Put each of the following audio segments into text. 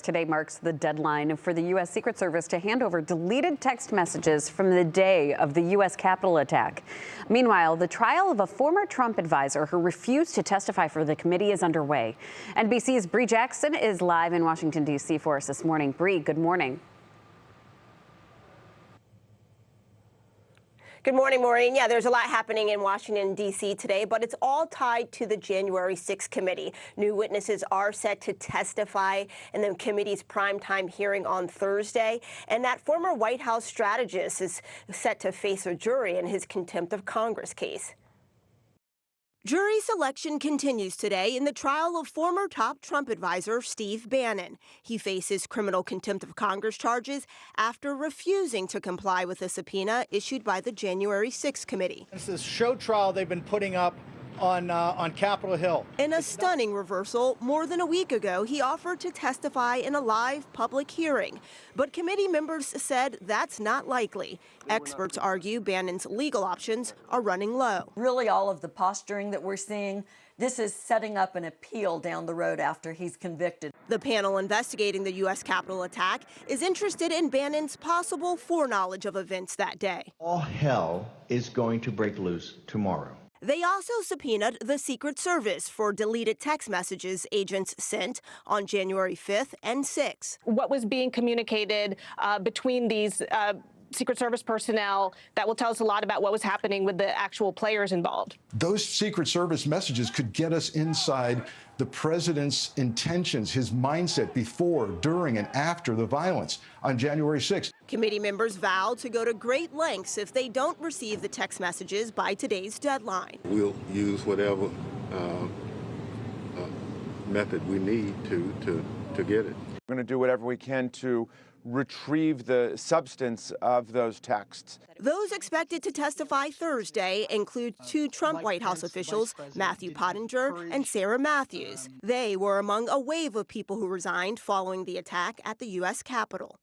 Today marks the deadline for the U.S. Secret Service to hand over deleted text messages from the day of the U.S. Capitol attack. Meanwhile, the trial of a former Trump advisor who refused to testify for the committee is underway. NBC's Bree Jackson is live in Washington, D.C. for us this morning. Bree, good morning. Good morning, Maureen. Yeah, there's a lot happening in Washington, D.C. today, but it's all tied to the January 6th committee. New witnesses are set to testify in the committee's primetime hearing on Thursday. And that former White House strategist is set to face a jury in his contempt of Congress case. Jury selection continues today in the trial of former top Trump advisor Steve Bannon. He faces criminal contempt of Congress charges after refusing to comply with a subpoena issued by the January 6th committee. It's this show trial they've been putting up on Capitol Hill. In a stunning reversal, more than a week ago, he offered to testify in a live public hearing. But committee members said that's not likely. Experts argue Bannon's legal options are running low. Really, all of the posturing that we're seeing, this is setting up an appeal down the road after he's convicted. The panel investigating the U.S. Capitol attack is interested in Bannon's possible foreknowledge of events that day. All hell is going to break loose tomorrow. They also subpoenaed the Secret Service for deleted text messages agents sent on January 5th and 6th. What was being communicated between these Secret Service personnel that will tell us a lot about what was happening with the actual players involved. Those Secret Service messages could get us inside the president's intentions, his mindset before, during, and after the violence on January 6th. Committee members vow to go to great lengths if they don't receive the text messages by today's deadline. We'll use whatever method we need to get it. We're going to do whatever we can to retrieve the substance of those texts. Those expected to testify Thursday include two Trump White House officials, Matthew Pottinger and Sarah Matthews. They were among a wave of people who resigned following the attack at the U.S. Capitol.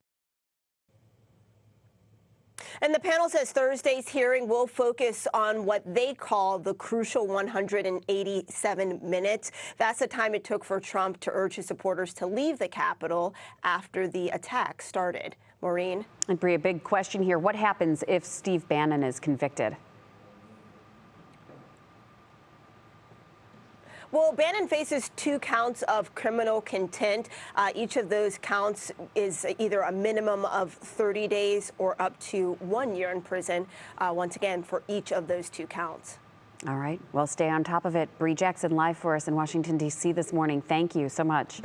And the panel says Thursday's hearing will focus on what they call the crucial 187 minutes. That's the time it took for Trump to urge his supporters to leave the Capitol after the attack started. Maureen? And Bree, a big question here. What happens if Steve Bannon is convicted? Well, Bannon faces 2 counts of criminal contempt. Each of those counts is either a minimum of 30 days or up to 1 year in prison, once again, for each of those 2 counts. All right. Well, stay on top of it. Bree Jackson live for us in Washington, D.C. this morning. Thank you so much.